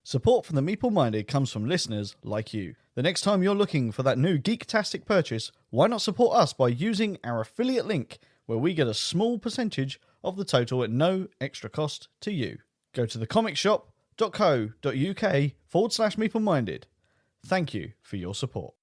Support from the Meeple Minded comes from listeners like you. The next time you're looking for that new geek-tastic purchase, why not support us by using our affiliate link, where we get a small percentage of the total at no extra cost to you. Go to thecomicshop.co.uk/Meeple Minded. Thank you for your support.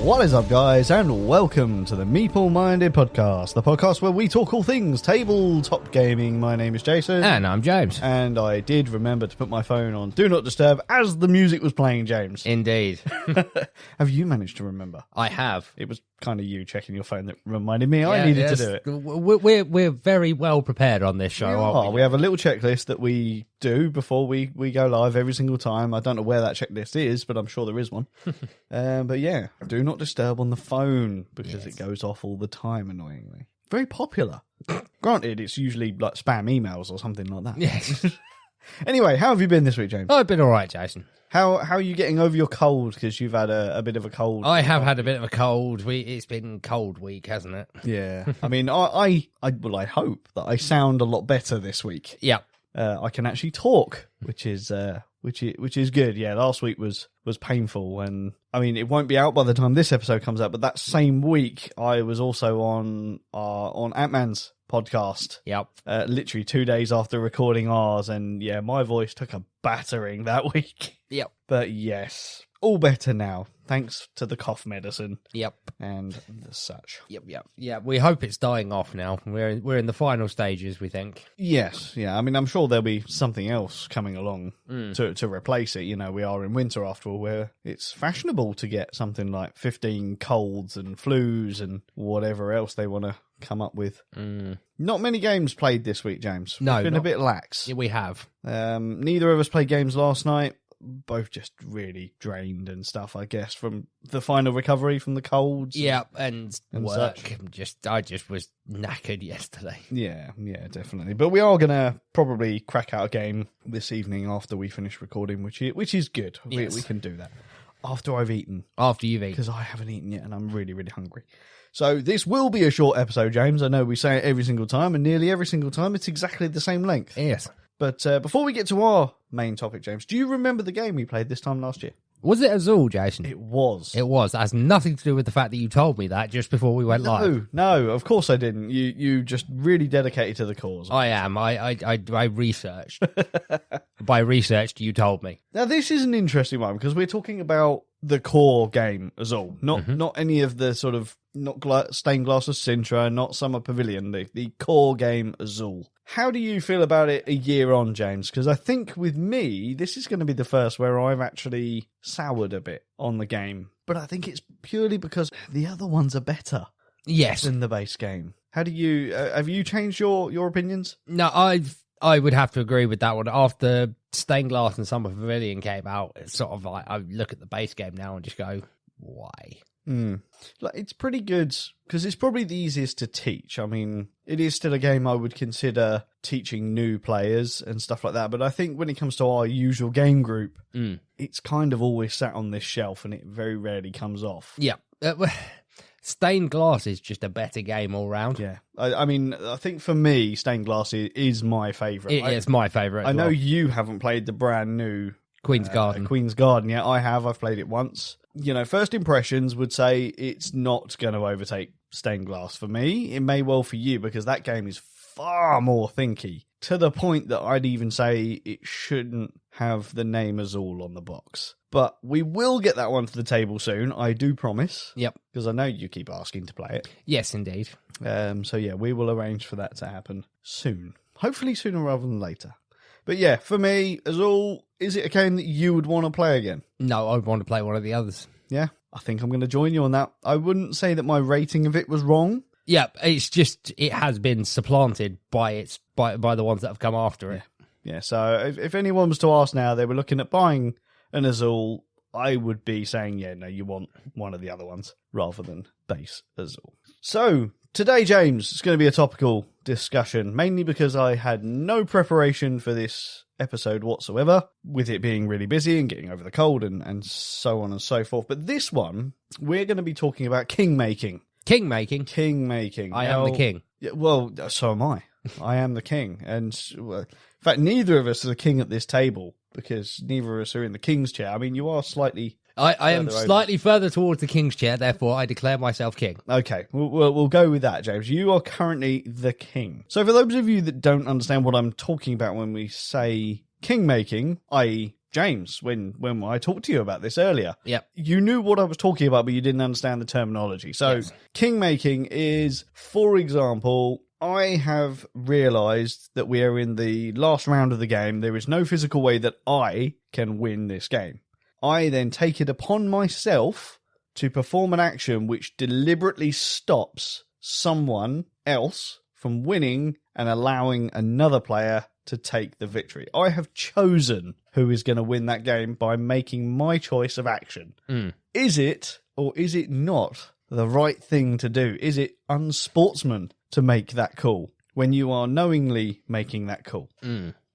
What is up, guys, and welcome to the Meeple Minded podcast, the podcast where we talk all things tabletop gaming. My name is Jason. And I'm James. And I did remember to put my phone on Do Not Disturb as the music was playing, James. Indeed. Have you managed to remember? I have. It was kind of you checking your phone that reminded me I needed to do it. We're very well prepared on this show, aren't we? We have a little checklist that we do before we go live every single time. I don't know where that checklist is, but I'm sure there is one. But yeah, Do Not Disturb on the phone, because it goes off all the time, annoyingly. Very popular. Granted, it's usually like spam emails or something like that. Yes. Anyway, how have you been this week, James? I've been all right, Jason. How are you getting over your cold? Because you've had a bit of a cold. I have had a bit of a cold. It's been cold week, hasn't it? Yeah. I mean, I hope that I sound a lot better this week. Yeah. I can actually talk, which is good. Yeah, last week was painful, and I mean, it won't be out by the time this episode comes out, but that same week I was also on Ant-Man's podcast. Yep. Literally 2 days after recording ours, and yeah, my voice took a battering that week. Yep. But yes, all better now, thanks to the cough medicine. Yep. And the such. Yep. Yeah, we hope it's dying off now. We're in the final stages, we think. Yes, yeah. I mean, I'm sure there'll be something else coming along to replace it. You know, we are in winter after all, where it's fashionable to get something like 15 colds and flus and whatever else they want to come up with. Not many games played this week, James. No, We've been a bit lax. Yeah, we have. Neither of us played games last night. Both just really drained and stuff, I guess, from the final recovery from the colds. Yeah, and work. Such. I just was knackered yesterday. Yeah, definitely. But we are going to probably crack out a game this evening after we finish recording, which is good. Yes. We can do that. After I've eaten. After you've eaten. Because I haven't eaten yet and I'm really, really hungry. So this will be a short episode, James. I know we say it every single time, and nearly every single time it's exactly the same length. Yes. But before we get to our main topic, James, do you remember the game we played this time last year? Was it Azul, Jason? It was. It was. That has nothing to do with the fact that you told me that just before we went live. No, of course I didn't. You just really dedicated to the cause. I am. I researched. By researched, you told me. Now, this is an interesting one, because we're talking about the core game, Azul. Not any of the sort of, not Stained Glass of Sintra, not Summer Pavilion, the core game, Azul. How do you feel about it a year on, James? Because I think with me, this is going to be the first where I've actually soured a bit on the game. But I think it's purely because the other ones are better. Yes. Than the base game. How do you, have you changed your opinions? No, I would have to agree with that one. After Stained Glass and Summer Pavilion came out, it's sort of like, I look at the base game now and just go, why? Like, it's pretty good, because it's probably the easiest to teach. I mean, it is still a game I would consider teaching new players and stuff like that, but I think when it comes to our usual game group, it's kind of always sat on this shelf and it very rarely comes off. Yeah. Stained Glass is just a better game all round. Yeah. I mean, I think for me, Stained Glass is my favourite. It's my favourite. I know you haven't played the brand new Queen's Garden. Queen's Garden, yeah, I have. I've played it once. You know, first impressions would say it's not going to overtake Stained Glass for me. It may well for you, because that game is far more thinky, to the point that I'd even say it shouldn't have the name Azul on the box. But we will get that one to the table soon, I do promise. Yep. Because I know you keep asking to play it. Yes, indeed. So yeah, we will arrange for that to happen soon. Hopefully sooner rather than later. But yeah, for me, Azul, is it a game that you would want to play again? No, I would want to play one of the others. Yeah, I think I'm going to join you on that. I wouldn't say that my rating of it was wrong. Yeah, it's just, it has been supplanted by the ones that have come after it. Yeah, so if anyone was to ask now, they were looking at buying an Azul, I would be saying, yeah, no, you want one of the other ones rather than base Azul. So, today, James, it's going to be a topical discussion, mainly because I had no preparation for this episode whatsoever, with it being really busy and getting over the cold and so on and so forth. But this one, we're going to be talking about Kingmaking. Kingmaking. I am the king. Yeah, well, so am I. I am the king. And in fact, neither of us are the king at this table because neither of us are in the king's chair. I mean, you are slightly... I am slightly further towards the king's chair, therefore I declare myself king. Okay, we'll go with that, James. You are currently the king. So for those of you that don't understand what I'm talking about when we say kingmaking, i.e. James, when I talked to you about this earlier, yep, you knew what I was talking about, but you didn't understand the terminology. So yes. Kingmaking is, for example... I have realised that we are in the last round of the game. There is no physical way that I can win this game. I then take it upon myself to perform an action which deliberately stops someone else from winning and allowing another player to take the victory. I have chosen who is going to win that game by making my choice of action. Is it, or is it not, the right thing to do? Is it unsportsman to make that call when you are knowingly making that call?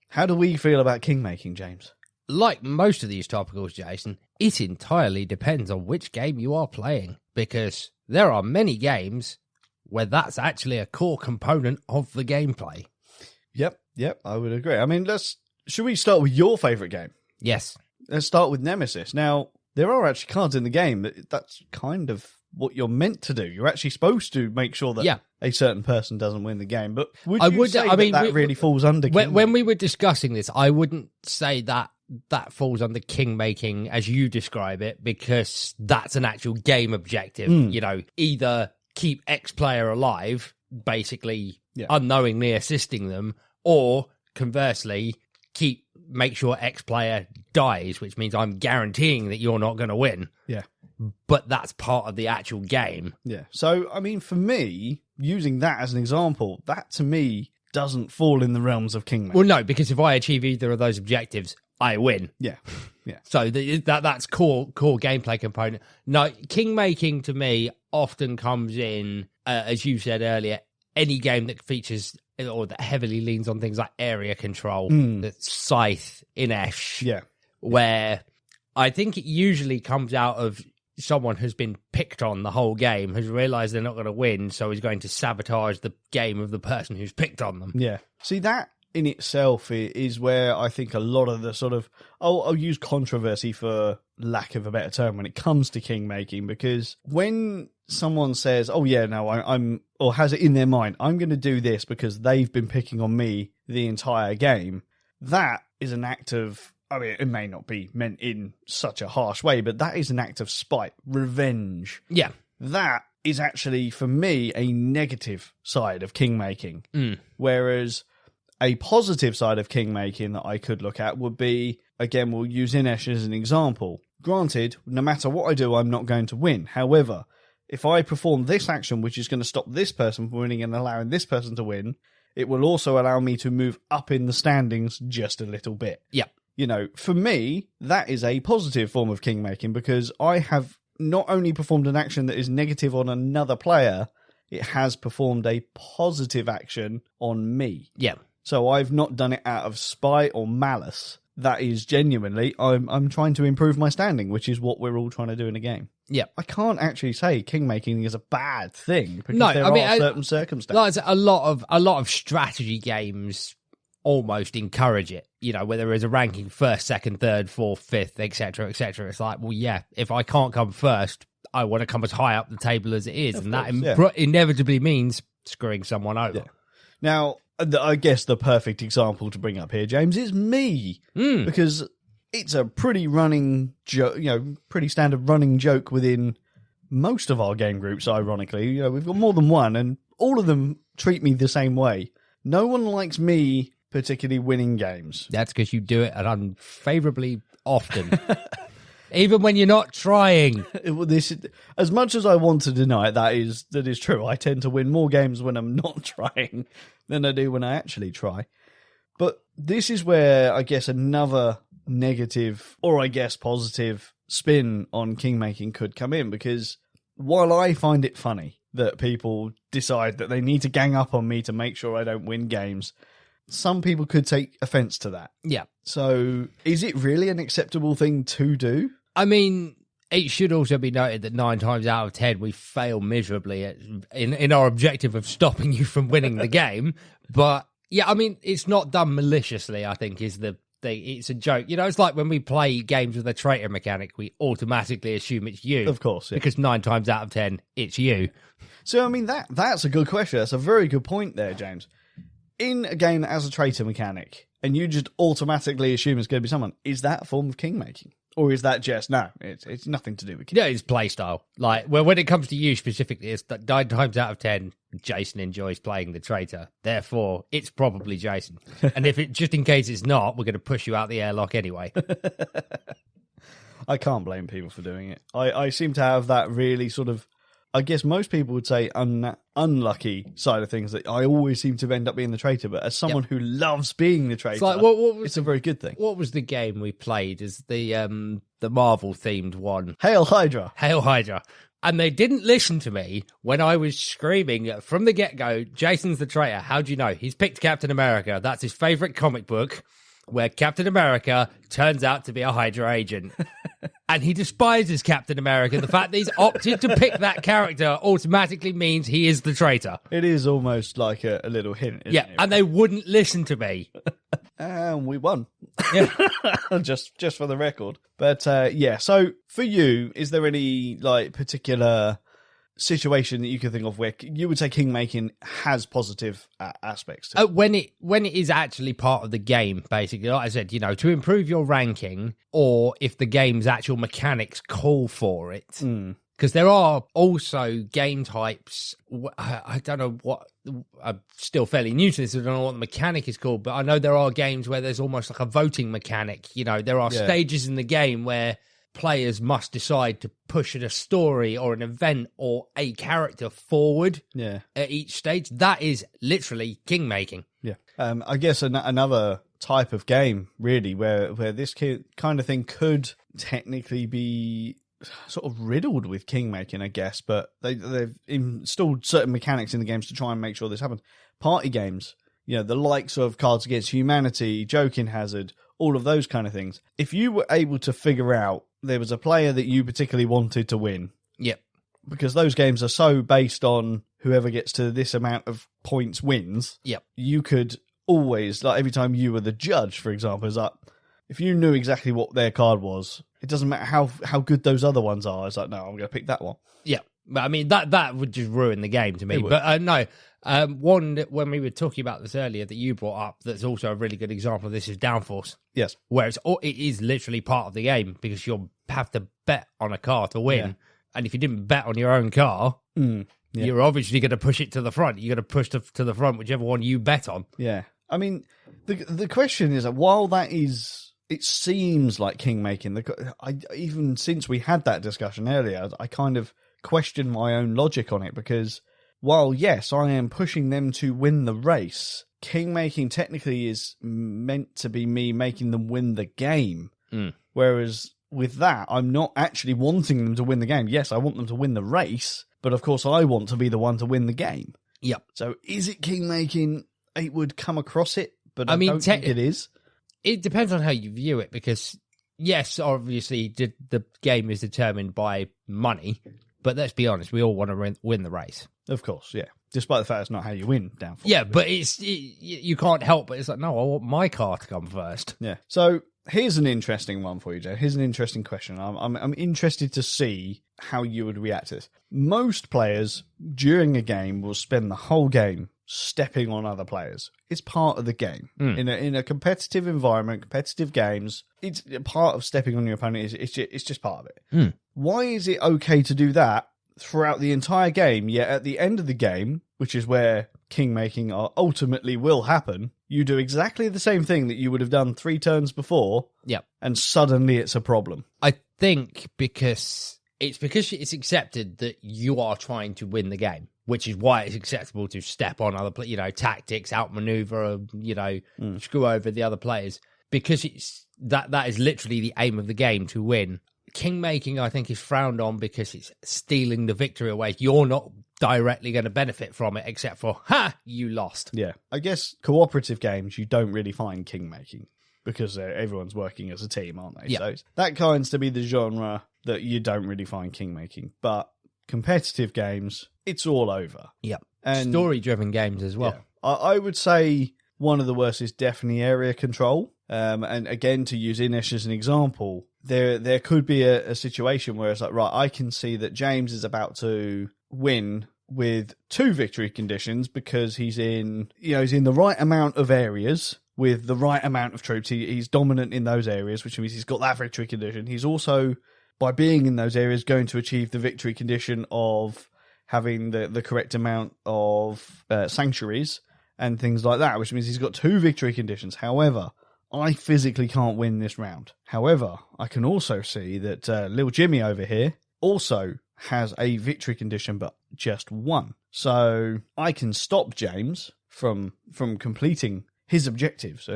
How do we feel about kingmaking, James? Like most of these topicals, Jason, it entirely depends on which game you are playing, because there are many games where that's actually a core component of the gameplay. Yep, I would agree. I mean, should we start with your favourite game? Yes. Let's start with Nemesis. Now, there are actually cards in the game that's kind of what you're meant to do. You're actually supposed to make sure that a certain person doesn't win the game. But would you say that really falls under kingmaking? When we were discussing this, I wouldn't say that falls under kingmaking as you describe it, because that's an actual game objective. You know, either keep X player alive, basically unknowingly assisting them, or conversely, make sure X player dies, which means I'm guaranteeing that you're not going to win. Yeah. But that's part of the actual game. Yeah. So, I mean, for me, using that as an example, that to me doesn't fall in the realms of kingmaking. Well, no, because if I achieve either of those objectives, I win. Yeah. So that's core gameplay component. No, kingmaking to me often comes in, as you said earlier, any game that features or that heavily leans on things like area control, that's Scythe, Inesh, where I think it usually comes out of someone who's been picked on the whole game, has realised they're not going to win, so is going to sabotage the game of the person who's picked on them. Yeah. See, that in itself is where I think a lot of the sort of, I'll use controversy for lack of a better term when it comes to kingmaking, because when someone says, oh yeah, no, I'm or has it in their mind, I'm going to do this because they've been picking on me the entire game, that is an act of, I mean, it may not be meant in such a harsh way, but that is an act of spite, revenge. Yeah. That is actually, for me, a negative side of kingmaking. Whereas a positive side of kingmaking that I could look at would be, again, we'll use Inesh as an example. Granted, no matter what I do, I'm not going to win. However, if I perform this action, which is going to stop this person from winning and allowing this person to win, it will also allow me to move up in the standings just a little bit. Yeah. You know, for me, that is a positive form of kingmaking, because I have not only performed an action that is negative on another player, it has performed a positive action on me. Yeah. So I've not done it out of spite or malice. That is genuinely, I'm trying to improve my standing, which is what we're all trying to do in a game. Yeah. I can't actually say kingmaking is a bad thing, because there are certain circumstances. Like a lot of strategy games almost encourage it, you know, where there is a ranking first, second, third, fourth, fifth, etc., etc. It's like, well, yeah, if I can't come first, I want to come as high up the table as it is, and that inevitably means screwing someone over. Yeah. Now, I guess the perfect example to bring up here, James, is me, because it's a pretty running joke, you know, pretty standard running joke within most of our game groups. Ironically, you know, we've got more than one, and all of them treat me the same way. No one likes me particularly winning games. That's because you do it unfavorably often. Even when you're not trying. As much as I want to deny it, that is true. I tend to win more games when I'm not trying than I do when I actually try. But this is where I guess another negative, or I guess positive, spin on kingmaking could come in, because while I find it funny that people decide that they need to gang up on me to make sure I don't win games, some people could take offense to that. Yeah. So is it really an acceptable thing to do? I mean, it should also be noted that 9 times out of 10 we fail miserably in our objective of stopping you from winning the game. But yeah, I mean, it's not done maliciously, I think, is the thing. It's a joke. You know, it's like when we play games with a traitor mechanic, we automatically assume it's you. Of course, yeah. Because 9 times out of 10, it's you. So, I mean, that's a good question. That's a very good point there, James. In a game that has a traitor mechanic, and you just automatically assume it's going to be someone, is that a form of kingmaking? Or is that just, no, it's nothing to do with Yeah, it's playstyle. Like, well, when it comes to you specifically, it's that 9 times out of 10, Jason enjoys playing the traitor. Therefore, it's probably Jason. And if it, just in case it's not, we're going to push you out the airlock anyway. I can't blame people for doing it. I seem to have that really sort of, I guess most people would say unlucky side of things, that I always seem to end up being the traitor. But as someone who loves being the traitor, It's like, it's a very good thing. What was the game we played as the Marvel themed one? Hail Hydra. Hail Hydra. And they didn't listen to me when I was screaming from the get-go, Jason's the traitor. How do you know? He's picked Captain America. That's his favourite comic book, where Captain America turns out to be a Hydra agent. And he despises Captain America. The fact that he's opted to pick that character automatically means he is the traitor. It is almost like a little hint, isn't it? And they wouldn't listen to me. And we won. Yeah. just for the record. But yeah, so for you, is there any like particular situation that you can think of where you would say kingmaking has positive aspects to it? When it is actually part of the game, basically, like I said, you know, to improve your ranking, or if the game's actual mechanics call for it. Because there are also game types, I don't know what, I'm still fairly new to this, I don't know what the mechanic is called, but I know there are games where there's almost like a voting mechanic. You know, there are stages in the game where players must decide to push a story or an event or a character forward at each stage. That is literally kingmaking. Yeah. I guess another type of game, really, where this kind of thing could technically be sort of riddled with kingmaking, I guess, but they've installed certain mechanics in the games to try and make sure this happens. Party games, you know, the likes of Cards Against Humanity, Joking Hazard, all of those kind of things. If you were able to figure out there was a player that you particularly wanted to win. Yep. Because those games are so based on whoever gets to this amount of points wins. Yep. You could always, like every time you were the judge, for example, is like, if you knew exactly what their card was, it doesn't matter how good those other ones are. It's like, no, I'm going to pick that one. Yeah. But I mean, that would just ruin the game to me. But no, one, when we were talking about this earlier that you brought up, that's also a really good example of this is Downforce. Yes. Where it is literally part of the game because you'll have to bet on a car to win. Yeah. And if you didn't bet on your own car, you're obviously going to push it to the front. You're going to push to the front whichever one you bet on. Yeah. I mean, the question is that while that is, it seems like kingmaking, even since we had that discussion earlier, I kind of question my own logic on it, because while, yes, I am pushing them to win the race, kingmaking technically is meant to be me making them win the game. Whereas with that, I'm not actually wanting them to win the game. Yes, I want them to win the race, but of course I want to be the one to win the game. Yep. So is it kingmaking? It would come across it, but I don't think it is. It depends on how you view it, because yes, obviously the game is determined by money, but let's be honest, we all want to win the race. Of course, yeah. Despite the fact it's not how you win Downforce. Yeah, but you can't help but it's like, no, I want my car to come first. Yeah. So here's an interesting one for you, Joe. Here's an interesting question. I'm interested to see how you would react to this. Most players during a game will spend the whole game stepping on other players. It's part of the game. In a competitive environment, competitive games, it's part of stepping on your opponent. It's just part of it. Why is it okay to do that throughout the entire game, yet at the end of the game, which is where kingmaking ultimately will happen, you do exactly the same thing that you would have done 3 turns before, and suddenly it's a problem? I think because it's accepted that you are trying to win the game, which is why it's acceptable to step on other, tactics, outmaneuver, screw over the other players, because it's that is literally the aim of the game, to win. Kingmaking, I think, is frowned on because it's stealing the victory away. You're not directly going to benefit from it, except for, you lost. Yeah. I guess cooperative games, you don't really find kingmaking because everyone's working as a team, aren't they? Yeah. So that kinds to be the genre that you don't really find kingmaking. But competitive games, it's all over. Yep. And story-driven games as well. Yeah. I would say one of the worst is definitely area control. And again, to use Inesh as an example, there could be a situation where it's like, right, I can see that James is about to win with 2 victory conditions because he's in the right amount of areas with the right amount of troops. He's dominant in those areas, which means he's got that victory condition. He's also, by being in those areas, going to achieve the victory condition of having the correct amount of sanctuaries and things like that, which means he's got 2 victory conditions. However, I physically can't win this round. However, I can also see that Lil Jimmy over here also has a victory condition, but just 1. So I can stop James from completing his objectives,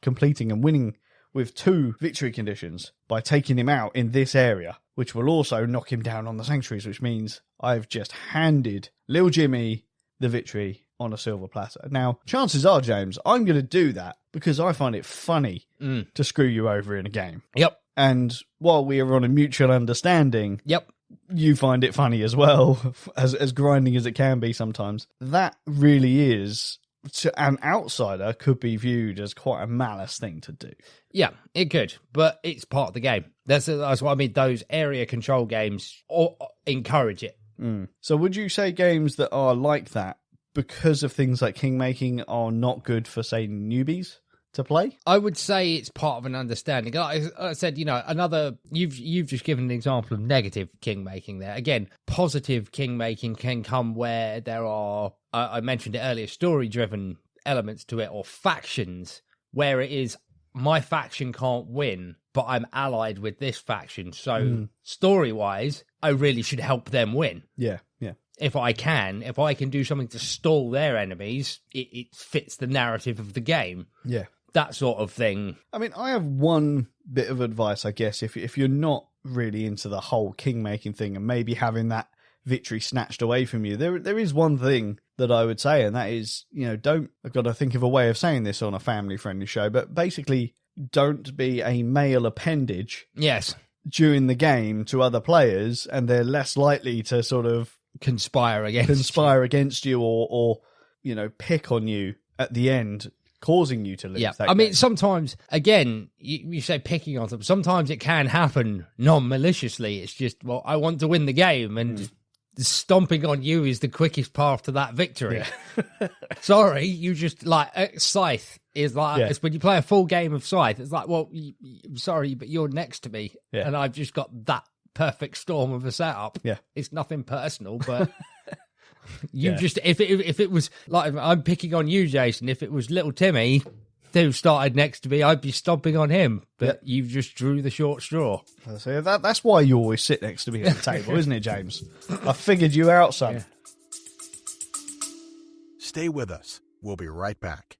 completing and winning with 2 victory conditions by taking him out in this area, which will also knock him down on the sanctuaries, which means I've just handed Lil Jimmy the victory on a silver platter. Now, chances are, James, I'm going to do that because I find it funny to screw you over in a game. Yep. And while we are on a mutual understanding, you find it funny as well, as grinding as it can be sometimes. That really is, to an outsider, could be viewed as quite a malice thing to do. Yeah, it could, but it's part of the game. That's what I mean. Those area control games encourage it. So would you say games that are like that, because of things like kingmaking, are not good for, say, newbies to play? I would say it's part of an understanding. Like I said, you've just given an example of negative kingmaking there. Again, positive kingmaking can come where there are, I mentioned it earlier, story-driven elements to it, or factions, where it is, my faction can't win, but I'm allied with this faction. So story-wise, I really should help them win. Yeah. If I can do something to stall their enemies, it fits the narrative of the game. Yeah. That sort of thing. I mean, I have one bit of advice, I guess, if you're not really into the whole kingmaking thing and maybe having that victory snatched away from you, there is one thing that I would say, and that is, I've got to think of a way of saying this on a family-friendly show, but basically, don't be a male appendage. Yes. During the game to other players, and they're less likely to sort of conspire against you or pick on you at the end, causing you to lose. Yeah, I mean, sometimes, again, you say picking on them. Sometimes it can happen non-maliciously. It's just, well, I want to win the game, and stomping on you is the quickest path to that victory. Yeah. Sorry, you just, Scythe is like, it's when you play a full game of Scythe, it's like, well, sorry, but you're next to me, and I've just got that perfect storm of a setup. Yeah. It's nothing personal, but just, if it was, like, I'm picking on you, Jason, if it was little Timmy who started next to me, I'd be stomping on him, but you just drew the short straw. So that's why you always sit next to me at the table, isn't it, James? I figured you out, son. Yeah. Stay with us. We'll be right back.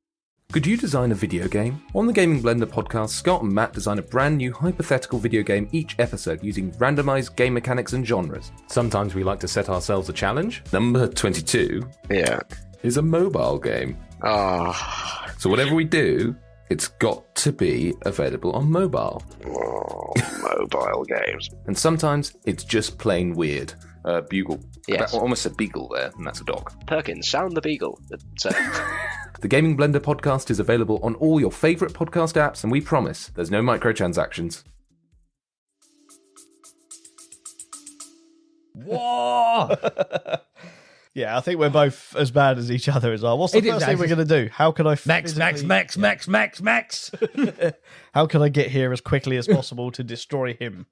Could you design a video game? On the Gaming Blender podcast, Scott and Matt design a brand new hypothetical video game each episode using randomized game mechanics and genres. Sometimes we like to set ourselves a challenge. Number 22 is a mobile game. So whatever we do, it's got to be available on mobile. Mobile games. And sometimes it's just plain weird. Bugle. Yes. Almost a beagle there, and that's a dog. Perkins, sound the beagle. The Gaming Blender podcast is available on all your favourite podcast apps, and we promise there's no microtransactions. Whoa! Yeah, I think we're both as bad as each other as well. What's the first thing we're going to do? How can I... Max. How can I get here as quickly as possible to destroy him?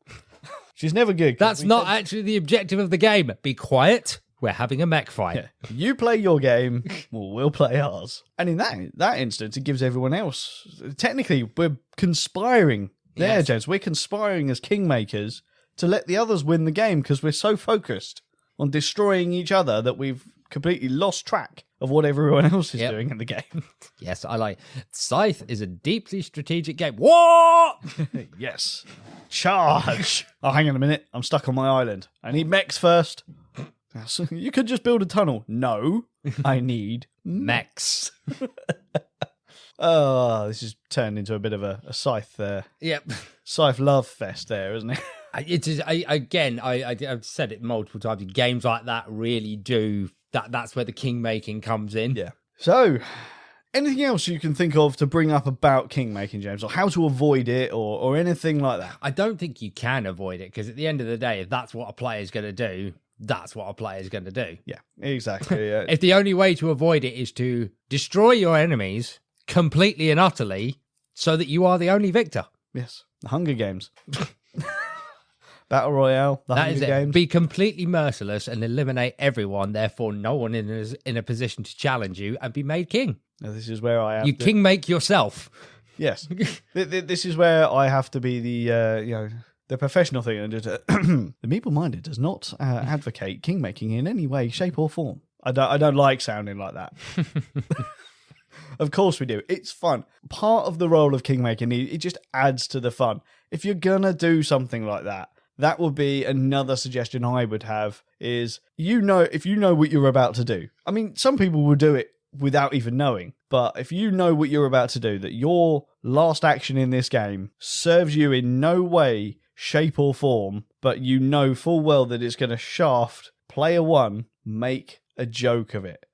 She's never good. That's not actually the objective of the game. Be quiet. We're having a mech fight. Yeah. You play your game, we'll play ours. And in that instance, it gives everyone else... Technically, we're conspiring there, James. We're conspiring as kingmakers to let the others win the game because we're so focused on destroying each other that we've completely lost track of what everyone else is doing in the game. Yes, I like. Scythe is a deeply strategic game. What? Yes. Charge. Oh, hang on a minute. I'm stuck on my island. I need mechs first. So you could just build a tunnel. No, I need Mechs. Oh, this has turned into a bit of a scythe there. Yep. Scythe love fest there, isn't it? It is. I've said it multiple times. Games like that really do that. That's where the king-making comes in. Yeah. So, anything else you can think of to bring up about king-making, James, or how to avoid it, or anything like that? I don't think you can avoid it, because at the end of the day, if that's what a player's going to do, that's what a player's going to do. Yeah, exactly. Yeah. If the only way to avoid it is to destroy your enemies completely and utterly, so that you are the only victor. Yes, the Hunger Games. Battle Royale, the Hunger Games. Be completely merciless and eliminate everyone, therefore no one is in a position to challenge you, and be made king. Now, this is where I am. You king make yourself. Yes. This is where I have to be the professional thing. And just, the Meeple Minded does not advocate king-making in any way, shape or form. I don't like sounding like that. Of course we do. It's fun. Part of the role of king-making, it just adds to the fun. If you're going to do something like that, that would be another suggestion I would have is, if you know what you're about to do. I mean, some people will do it without even knowing. But if you know what you're about to do, that your last action in this game serves you in no way, shape or form, but you know full well that it's going to shaft player one, make a joke of it.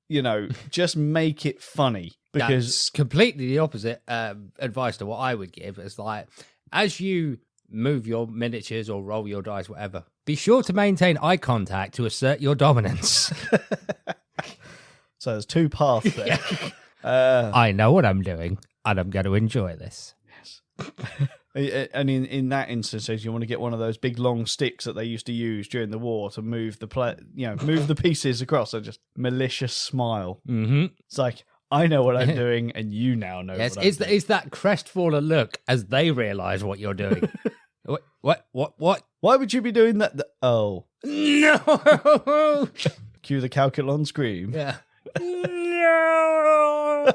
Just make it funny. Because that's completely the opposite advice to what I would give. It's like, as you move your miniatures or roll your dice, whatever, be sure to maintain eye contact to assert your dominance. So there's two paths there. I know what I'm doing, and I'm going to enjoy this. Yes. And in that instance, you want to get one of those big long sticks that they used to use during the war to move move the pieces across. So just malicious smile. Mm-hmm. It's like, I know what I'm doing, and you now know what I'm doing. It's that crestfallen look as they realise what you're doing. What? Why would you be doing that? Oh. No! Cue the Calculon scream. Yeah. No!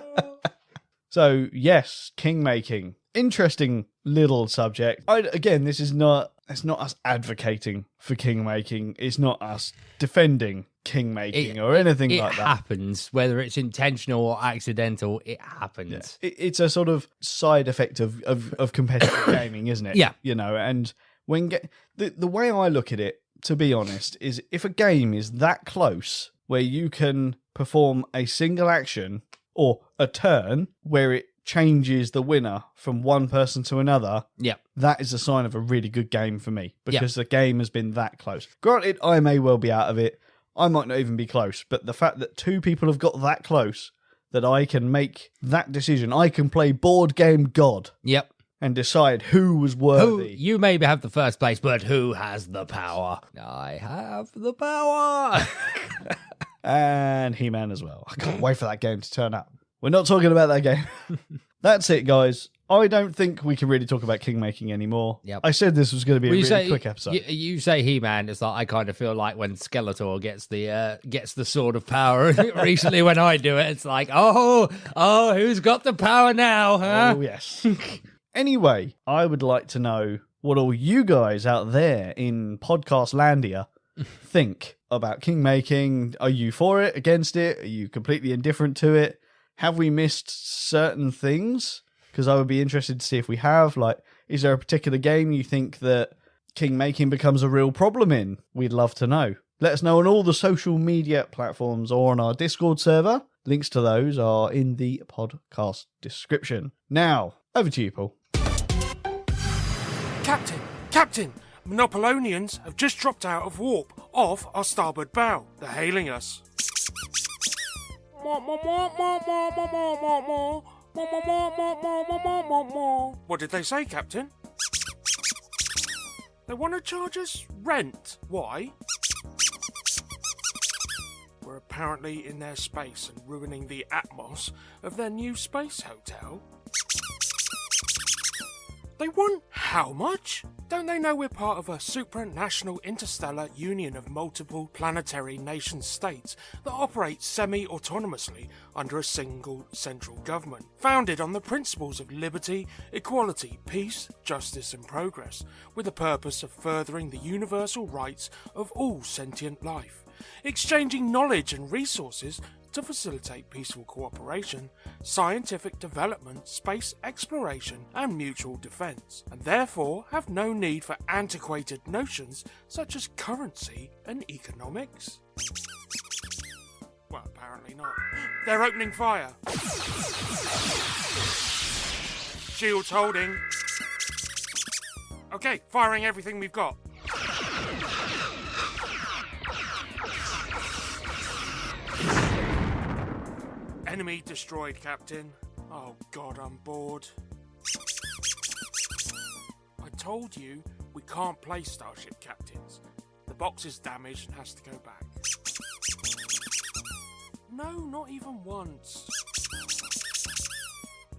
So, yes, king-making. Interesting little subject. This is not... It's not us advocating for king-making. It's not us defending king-making or anything like that. It happens. Whether it's intentional or accidental, it happens. Yeah. It's a sort of side effect of competitive gaming, isn't it? Yeah. And when the way I look at it, to be honest, is if a game is that close where you can perform a single action or a turn where it changes the winner from one person to another, that is a sign of a really good game for me, because the game has been that close. Granted, I may well be out of it. I might not even be close, but the fact that two people have got that close, that I can make that decision, I can play board game God. Yep. And decide who was worthy. You maybe have the first place, but who has the power? I have the power. And He-Man as well. I can't wait for that game to turn up. We're not talking about that game. That's it, guys. I don't think we can really talk about king-making anymore. Yep. I said this was going to be a really quick episode. You say He-Man, it's like I kind of feel like when Skeletor gets the sword of power. Recently when I do it, it's like, oh, who's got the power now, huh? Oh, yes. Anyway, I would like to know what all you guys out there in podcast landia think about king-making. Are you for it, against it? Are you completely indifferent to it? Have we missed certain things? Because I would be interested to see if we have. Like, is there a particular game you think that king-making becomes a real problem in? We'd love to know. Let us know on all the social media platforms or on our Discord server. Links to those are in the podcast description. Now, over to you, Paul. Captain! Monopolonians have just dropped out of warp off our starboard bow. They're hailing us. What did they say, Captain? They want to charge us rent. Why? We're apparently in their space and ruining the atmos of their new space hotel. They want how much? Don't they know we're part of a supranational interstellar union of multiple planetary nation-states that operate semi-autonomously under a single central government, founded on the principles of liberty, equality, peace, justice and progress, with the purpose of furthering the universal rights of all sentient life, exchanging knowledge and resources to facilitate peaceful cooperation, scientific development, space exploration, and mutual defence, and therefore have no need for antiquated notions such as currency and economics? Well, apparently not. They're opening fire. Shields holding. Okay, firing everything we've got. Enemy destroyed, Captain. Oh God, I'm bored. I told you we can't play Starship Captains. The box is damaged and has to go back. No, not even once.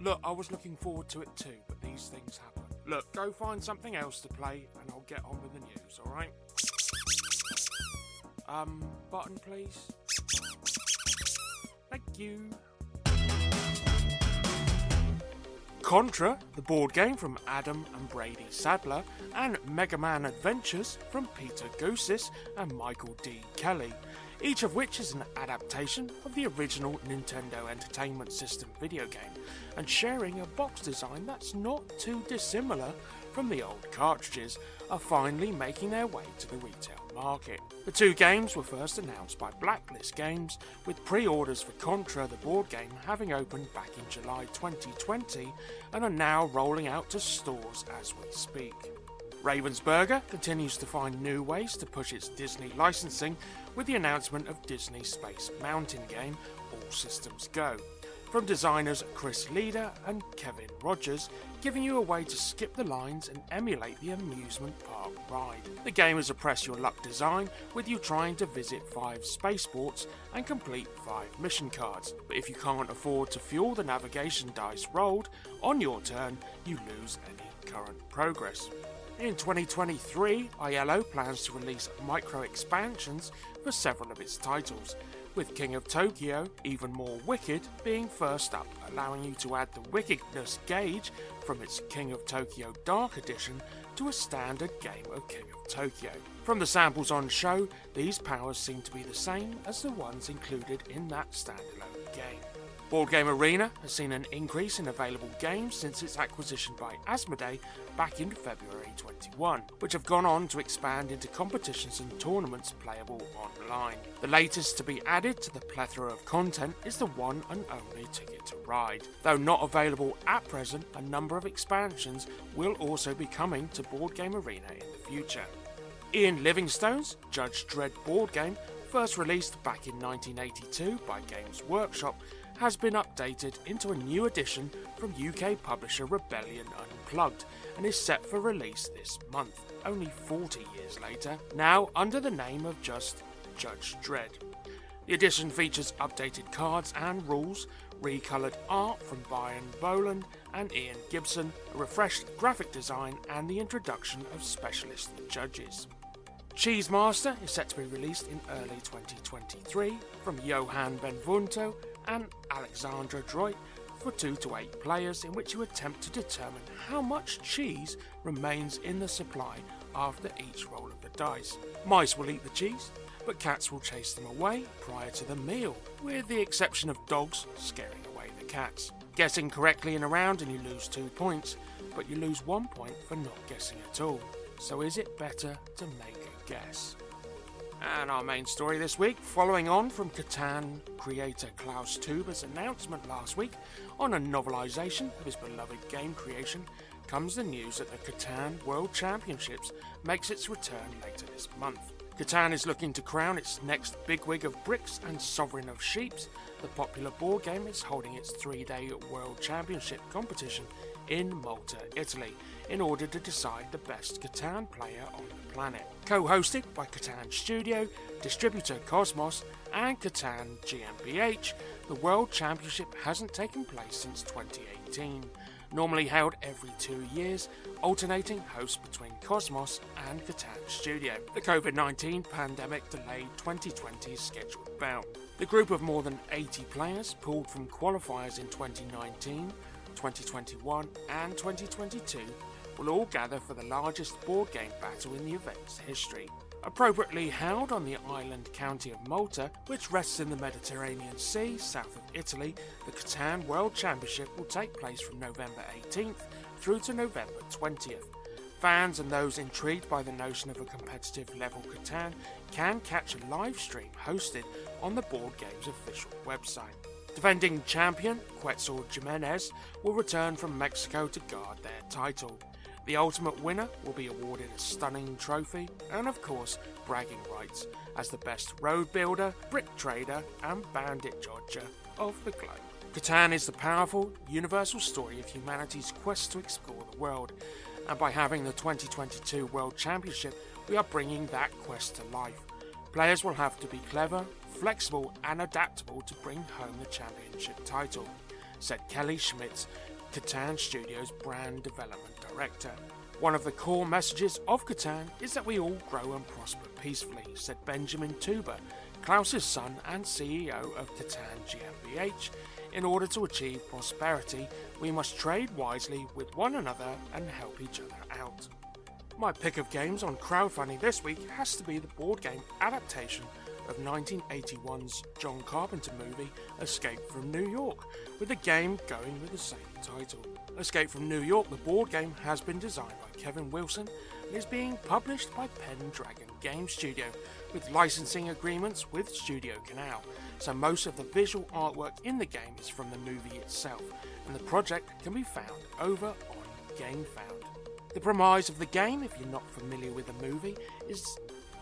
Look, I was looking forward to it too, but these things happen. Look, go find something else to play and I'll get on with the news, alright? Button please. Thank you. Contra, the board game from Adam and Brady Sadler, and Mega Man Adventures from Peter Goosis and Michael D. Kelly, each of which is an adaptation of the original Nintendo Entertainment System video game, and sharing a box design that's not too dissimilar from the old cartridges, are finally making their way to the retail market. The two games were first announced by Blacklist Games, with pre-orders for Contra the board game having opened back in July 2020 and are now rolling out to stores as we speak. Ravensburger continues to find new ways to push its Disney licensing with the announcement of Disney Space Mountain game All Systems Go, from designers Chris Leader and Kevin Rogers, giving you a way to skip the lines and emulate the amusement park ride. The game is a press your luck design, with you trying to visit 5 spaceports and complete 5 mission cards, but if you can't afford to fuel the navigation dice rolled on your turn, you lose any current progress. In 2023, ILO plans to release micro-expansions for several of its titles, with King of Tokyo, Even More Wicked, being first up, allowing you to add the wickedness gauge from its King of Tokyo Dark Edition to a standard game of King of Tokyo. From the samples on show, these powers seem to be the same as the ones included in that standalone game. Board Game Arena has seen an increase in available games since its acquisition by Asmodee back in February 21, which have gone on to expand into competitions and tournaments playable online. The latest to be added to the plethora of content is the one and only Ticket to Ride. Though not available at present, a number of expansions will also be coming to Board Game Arena in the future. Ian Livingstone's Judge Dredd board game, first released back in 1982 by Games Workshop, has been updated into a new edition from UK publisher Rebellion Unplugged and is set for release this month, only 40 years later, now under the name of just Judge Dredd. The edition features updated cards and rules, recoloured art from Brian Boland and Ian Gibson, a refreshed graphic design, and the introduction of specialist judges. Cheese Master is set to be released in early 2023 from Johan Benvunto and Alexandra Droit for 2 to 8 players, in which you attempt to determine how much cheese remains in the supply after each roll of the dice. Mice will eat the cheese, but cats will chase them away prior to the meal, with the exception of dogs scaring away the cats. Guessing correctly in a round and you lose 2 points, but you lose 1 point for not guessing at all. So is it better to make a guess? And our main story this week, following on from Catan creator Klaus Tuber's announcement last week on a novelisation of his beloved game creation, comes the news that the Catan World Championships makes its return later this month. Catan is looking to crown its next bigwig of bricks and sovereign of sheeps. The popular board game is holding its 3-day World Championship competition in Malta, Italy, in order to decide the best Catan player on the planet. Co-hosted by Catan Studio, distributor Cosmos, and Catan GmbH, the World Championship hasn't taken place since 2018, normally held every 2 years, alternating hosts between Cosmos and Catan Studio. The COVID-19 pandemic delayed 2020's scheduled bout. The group of more than 80 players pulled from qualifiers in 2019, 2021 and 2022 will all gather for the largest board game battle in the event's history. Appropriately held on the island county of Malta, which rests in the Mediterranean Sea south of Italy, the Catan World Championship will take place from November 18th through to November 20th. Fans and those intrigued by the notion of a competitive level Catan can catch a live stream hosted on the board game's official website. Defending champion Quetzal Jimenez will return from Mexico to guard their title. The ultimate winner will be awarded a stunning trophy and, of course, bragging rights as the best road builder, brick trader, and bandit dodger of the globe. Catan is the powerful, universal story of humanity's quest to explore the world, and by having the 2022 World Championship, we are bringing that quest to life. Players will have to be clever, flexible, and adaptable to bring home the championship title, said Kelly Schmitz, Catan Studios brand development director. One of the core messages of Catan is that we all grow and prosper peacefully, said Benjamin Tuber, Klaus's son and CEO of Catan GmbH. In order to achieve prosperity, we must trade wisely with one another and help each other out. My pick of games on crowdfunding this week has to be the board game adaptation of 1981's John Carpenter movie Escape from New York, with the game going with the same title. Escape from New York, the board game, has been designed by Kevin Wilson and is being published by Pendragon Game Studio, with licensing agreements with Studio Canal, so most of the visual artwork in the game is from the movie itself, and the project can be found over on GameFound. The premise of the game, if you're not familiar with the movie, is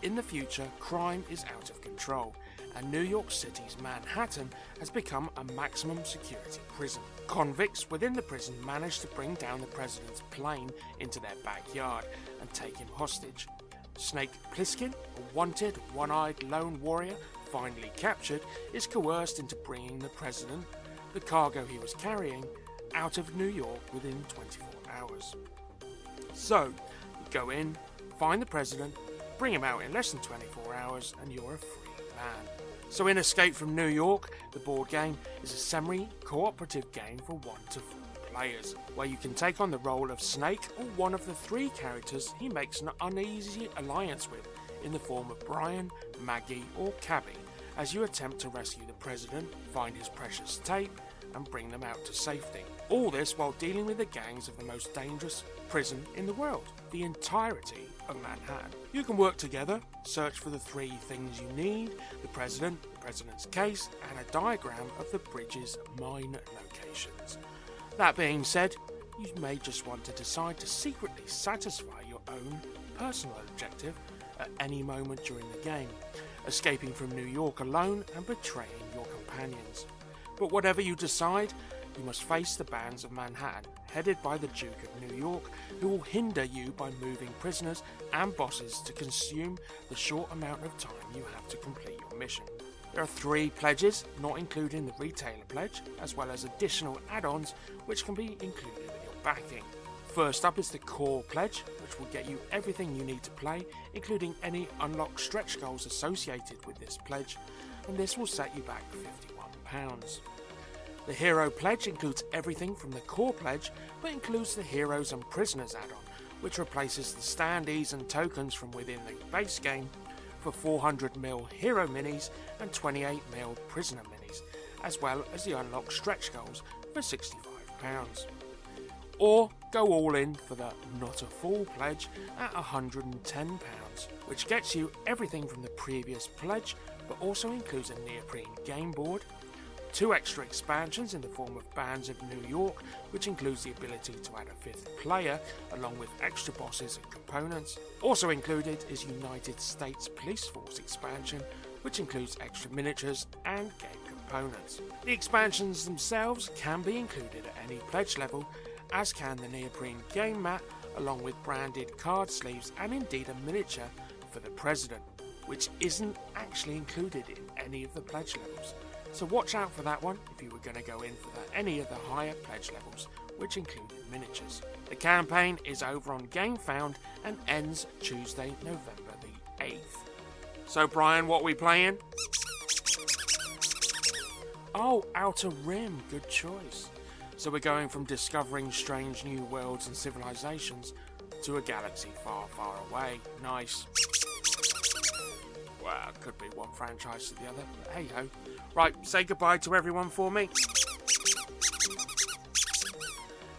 in the future, crime is out of control, and New York City's Manhattan has become a maximum security prison. Convicts within the prison manage to bring down the president's plane into their backyard and take him hostage. Snake Plissken, a wanted, one-eyed lone warrior finally captured, is coerced into bringing the president, the cargo he was carrying, out of New York within 24 hours. So, you go in, find the president, bring him out in less than 24 hours, and you're a free man. So in Escape from New York, the board game is a semi-cooperative game for 1 to 4 players, where you can take on the role of Snake or one of the 3 characters he makes an uneasy alliance with, in the form of Brian, Maggie, or Cabby, as you attempt to rescue the president, find his precious tape, and bring them out to safety. All this while dealing with the gangs of the most dangerous prison in the world, the entirety of Manhattan. You can work together, search for the 3 things you need, the president's case, and a diagram of the bridge's mine locations. That being said, you may just want to decide to secretly satisfy your own personal objective at any moment during the game, escaping from New York alone and betraying your companions. But whatever you decide, you must face the bands of Manhattan, headed by the Duke of New York, who will hinder you by moving prisoners and bosses to consume the short amount of time you have to complete your mission. There are 3 pledges, not including the retailer pledge, as well as additional add-ons which can be included with your backing. First up is the core pledge, which will get you everything you need to play, including any unlocked stretch goals associated with this pledge, and this will set you back £51. The Hero Pledge includes everything from the core pledge, but includes the Heroes and Prisoners add-on, which replaces the standees and tokens from within the base game for 400ml Hero Minis and 28ml Prisoner Minis, as well as the unlocked stretch goals for £65. Or go all in for the Not a Fool pledge at £110, which gets you everything from the previous pledge, but also includes a neoprene game board, 2 extra expansions in the form of Bands of New York, which includes the ability to add a 5th player, along with extra bosses and components. Also included is United States Police Force expansion, which includes extra miniatures and game components. The expansions themselves can be included at any pledge level, as can the neoprene game mat, along with branded card sleeves and indeed a miniature for the president, which isn't actually included in any of the pledge levels. So watch out for that one if you were going to go in for any of the higher pledge levels, which included miniatures. The campaign is over on GameFound and ends Tuesday, November the 8th. So Brian, what are we playing? Oh, Outer Rim, good choice. So we're going from discovering strange new worlds and civilizations to a galaxy far, far away. Nice. Well, it could be one franchise to the other, but hey-ho. Right, say goodbye to everyone for me.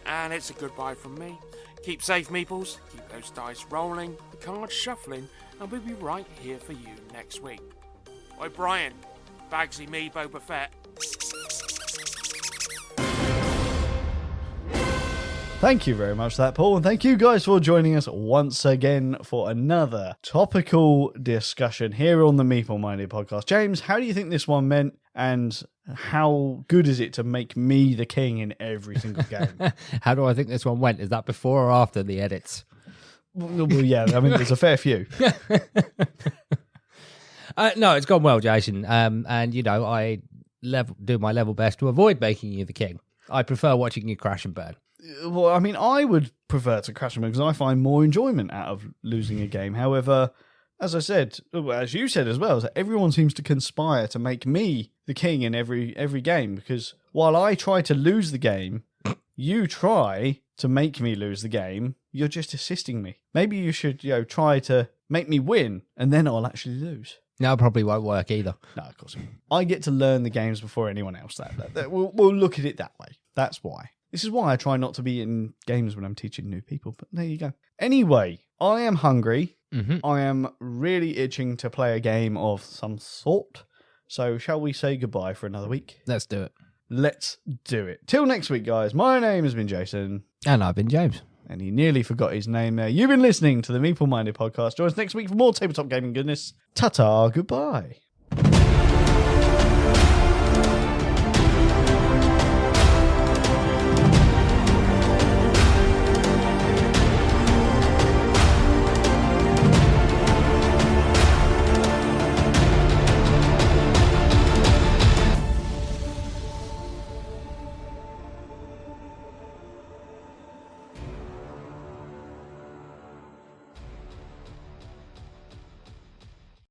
And it's a goodbye from me. Keep safe, Meeples. Keep those dice rolling, the cards shuffling, and we'll be right here for you next week. Oi, Brian. Bagsy me, Boba Fett. Thank you very much for that, Paul, and thank you guys for joining us once again for another topical discussion here on the Meeple Minded podcast. James, how do you think this one meant, and how good is it to make me the king in every single game? How do I think this one went? Is that before or after the edits? Well, yeah, I mean, there's a fair few. No, it's gone well, Jason. And, I do my level best to avoid making you the king. I prefer watching you crash and burn. Well, I mean, I would prefer to crash them because I find more enjoyment out of losing a game. However, as I said, as you said as well, is that everyone seems to conspire to make me the king in every game, because while I try to lose the game, you try to make me lose the game. You're just assisting me. Maybe you should, try to make me win, and then I'll actually lose. No, it probably won't work either. No, of course. I get to learn the games before anyone else. We'll look at it that way. That's why. This is why I try not to be in games when I'm teaching new people, but there you go. Anyway, I am hungry. Mm-hmm. I am really itching to play a game of some sort. So shall we say goodbye for another week? Let's do it. Let's do it. Till next week, guys. My name has been Jason. And I've been James. And he nearly forgot his name there. You've been listening to the Meeple Minded podcast. Join us next week for more tabletop gaming goodness. Ta-ta, goodbye.